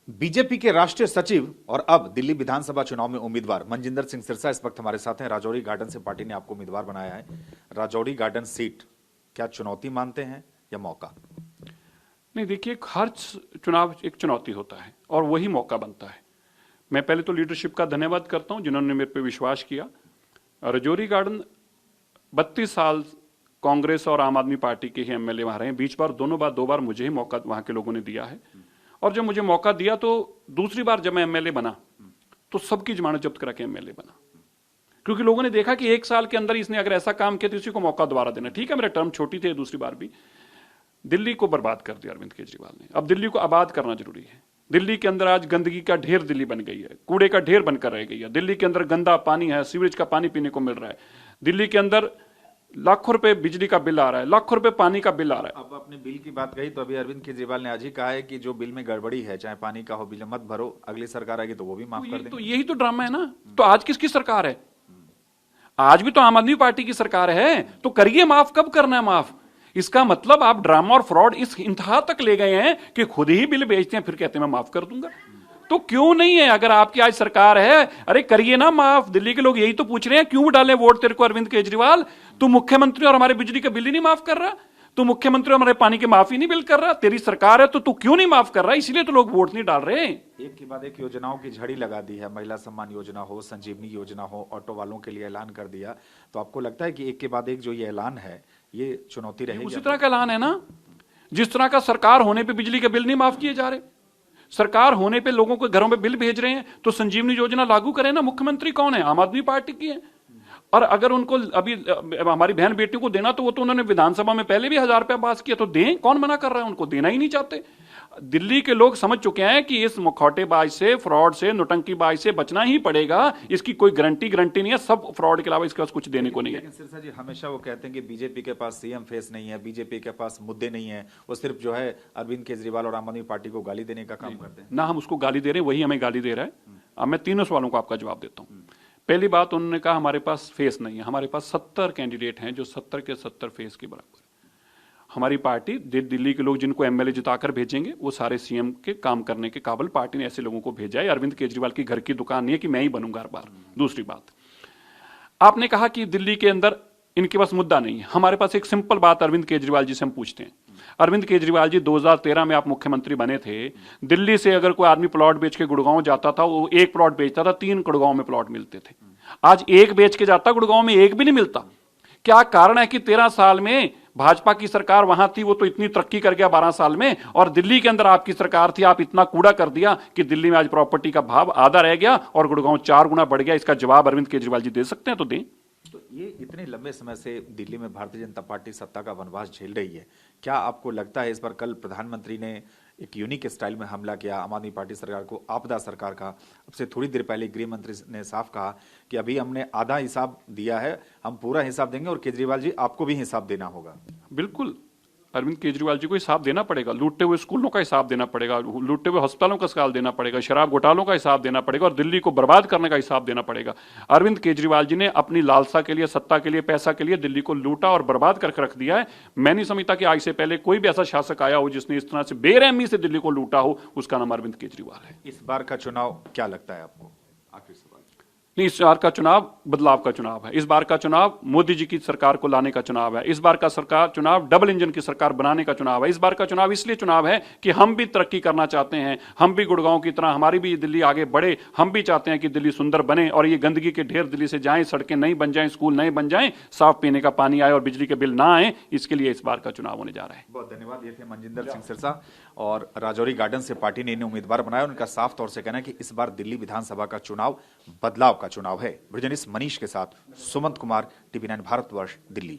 BJP के राष्ट्रीय सचिव और अब दिल्ली विधानसभा चुनाव में उम्मीदवार मनजिंदर सिंह सिरसा इस वक्त हमारे साथ हैं। राजौरी गार्डन से पार्टी ने आपको उम्मीदवार बनाया है। राजौरी गार्डन सीट क्या चुनौती मानते हैं या मौका? नहीं, देखिए, हर चुनाव एक चुनौती होता है और वही मौका बनता है। मैं पहले तो लीडरशिप का धन्यवाद करता हूं जिन्होंने मेरे पे विश्वास किया। राजौरी गार्डन 32 साल कांग्रेस और आम आदमी पार्टी के ही एमएलए वहां रहे हैं। बीच बार दो बार मुझे ही मौका वहां के लोगों ने दिया है। और जब मुझे मौका दिया तो दूसरी बार जब मैं एमएलए बना तो सबकी जमानत जब्त करा के एमएलए बना, क्योंकि लोगों ने देखा कि 1 साल के अंदर इसने अगर ऐसा काम किया तो इसी को मौका दोबारा देना। ठीक है, मेरा टर्म छोटी थी दूसरी बार भी। दिल्ली को बर्बाद कर दिया अरविंद केजरीवाल ने। अब दिल्ली को आबाद करना जरूरी है। दिल्ली के अंदर आज गंदगी का ढेर दिल्ली बन गई है, कूड़े का ढेर बनकर रह गई है। दिल्ली के अंदर गंदा पानी है, सीवरेज का पानी पीने को मिल रहा है। दिल्ली के अंदर लाखों रुपए बिजली का बिल आ रहा है, लाखों रुपए पानी का बिल आ रहा है। अब अपने बिल की बात कही तो अभी अरविंद केजरीवाल ने आज ही कहा है कि जो बिल में गड़बड़ी है, चाहे पानी का हो, बिल मत भरो, अगली सरकार आएगी तो वो भी माफ कर देंगे। तो यही तो ड्रामा है ना। तो आज किसकी सरकार है? आज भी तो आम आदमी पार्टी की सरकार है। तो करिए माफ। कब करना है माफ? इसका मतलब आप ड्रामा और फ्रॉड इस इंतहा तक ले गए हैं कि खुद ही बिल बेचते हैं फिर कहते हैं मैं माफ कर दूंगा। तो क्यों नहीं है? अगर आपकी आज सरकार है, अरे करिए ना माफ। दिल्ली के लोग यही तो पूछ रहे हैं, क्यों डाले वोट तेरे को अरविंद केजरीवाल? तू मुख्यमंत्री और हमारे बिजली का बिल ही नहीं माफ कर रहा, तू मुख्यमंत्री और हमारे पानी के माफ ही नहीं बिल कर रहा। तेरी सरकार है तो तू क्यों नहीं माफ कर रहा? इसलिए तो लोग वोट नहीं डाल रहे। एक के बाद एक योजनाओं की झड़ी लगा दी है। महिला सम्मान योजना हो, संजीवनी योजना हो, ऑटो वालों के लिए ऐलान कर दिया। तो आपको लगता है कि एक के बाद एक जो ये ऐलान है ये चुनौती रहेगी? उसी तरह का ऐलान है ना जिस तरह का सरकार होने पे बिजली के बिल नहीं माफ किए जा रहे। सरकार होने पे लोगों के घरों में बिल भेज रहे हैं। तो संजीवनी योजना लागू करें ना। मुख्यमंत्री कौन है? आम आदमी पार्टी की है। और अगर उनको अभी हमारी बहन बेटियों को देना तो वो तो उन्होंने विधानसभा में पहले भी 1000 रुपया पास किया, तो दें। कौन मना कर रहा है? उनको देना ही नहीं चाहते। दिल्ली के लोग समझ चुके हैं कि इस मुखौटेबाज से, फ्रॉड से, नोटंकीबाज से बचना ही पड़ेगा। इसकी कोई गारंटी नहीं है। सब फ्रॉड के अलावा इसके पास कुछ देने को नहीं है। लेकिन सिरसा जी, हमेशा वो कहते हैं कि बीजेपी के पास सीएम फेस नहीं है, बीजेपी के पास मुद्दे नहीं है, वो सिर्फ जो है अरविंद केजरीवाल और आम आदमी पार्टी को गाली देने का काम करते हैं। ना हम उसको गाली दे रहे हैं, वही हमें गाली दे रहा है। अब मैं तीनों सवालों का आपका जवाब देता हूं। पहली बात, उन्होंने कहा हमारे पास फेस नहीं है। हमारे पास 70 कैंडिडेट हैं जो 70 के 70 फेस के बराबर है। हमारी पार्टी दिल्ली के लोग जिनको एमएलए जिताकर भेजेंगे वो सारे सीएम के काम करने के काबिल। पार्टी ने ऐसे लोगों को भेजा है। अरविंद केजरीवाल की घर की दुकान नहीं है कि मैं ही बनूंगा हर बार। दूसरी बात, आपने कहा कि दिल्ली के अंदर इनके पास मुद्दा नहीं है। हमारे पास एक सिंपल बात अरविंद केजरीवाल जी से हम पूछते हैं। अरविंद केजरीवाल जी, 2013 में आप मुख्यमंत्री बने थे। दिल्ली से अगर कोई आदमी प्लॉट बेच के गुड़गांव जाता था, वो एक प्लॉट बेचता था, 3 गुड़गांव में प्लॉट मिलते थे। आज एक बेच के जाता, गुड़गांव में एक भी नहीं मिलता। क्या कारण है कि 13 साल में भाजपा की सरकार वहां थी, वो तो इतनी तरक्की कर गया 12 साल में, और दिल्ली के अंदर आपकी सरकार थी, आप इतना कूड़ा कर दिया कि दिल्ली में आज प्रॉपर्टी का भाव आधा रह गया और गुड़गांव 4 गुना बढ़ गया। इसका जवाब अरविंद केजरीवाल जी दे सकते हैं तो दें। तो ये इतने लंबे समय से दिल्ली में भारतीय जनता पार्टी सत्ता का वनवास झेल रही है। क्या आपको लगता है इस बार कल प्रधानमंत्री ने एक यूनिक स्टाइल में हमला किया आम आदमी पार्टी सरकार को, आपदा सरकार का? अब से थोड़ी देर पहले गृह मंत्री ने साफ कहा कि अभी हमने आधा हिसाब दिया है, हम पूरा हिसाब देंगे और केजरीवाल जी आपको भी हिसाब देना होगा। बिल्कुल, अरविंद केजरीवाल जी को हिसाब देना पड़ेगा। लूटे हुए स्कूलों का हिसाब देना पड़ेगा, लूटे हुए अस्पतालों का हिसाब देना पड़ेगा, शराब घोटालों का हिसाब देना पड़ेगा और दिल्ली को बर्बाद करने का हिसाब देना पड़ेगा। अरविंद केजरीवाल जी ने अपनी लालसा के लिए, सत्ता के लिए, पैसा के लिए दिल्ली को लूटा और बर्बाद करके रख दिया है। मैं नहीं समझता कि आज से पहले कोई भी ऐसा शासक आया हो जिसने इस तरह से बेरहमी से दिल्ली को लूटा हो। उसका नाम अरविंद केजरीवाल है। इस बार का चुनाव क्या लगता है आपको? आखिरी सवाल। नहीं, इस बार का चुनाव बदलाव का चुनाव है। इस बार का चुनाव मोदी जी की सरकार को लाने का चुनाव है। इस बार का चुनाव डबल इंजन की सरकार बनाने का चुनाव है। इस बार का चुनाव इसलिए चुनाव है कि हम भी तरक्की करना चाहते हैं। हम भी गुड़गांव की तरह, हमारी भी दिल्ली आगे बढ़े। हम भी चाहते हैं कि दिल्ली सुंदर बने और ये गंदगी के ढेर दिल्ली से जाएं, सड़कें नहीं बन जाएं, स्कूल नहीं बन जाएं, साफ पीने का पानी आए और बिजली के बिल ना आए। इसके लिए इस बार का चुनाव होने जा रहा है। बहुत धन्यवाद। ये थे मनजिंदर सिंह सिरसा और राजौरी गार्डन से पार्टी ने इन्हें उम्मीदवार बनाया। उनका साफ तौर से कहना है कि इस बार दिल्ली विधानसभा का चुनाव बदलाव का चुनाव है। मनीष के साथ सुमंत कुमार, टीवी 9 भारतवर्ष, दिल्ली।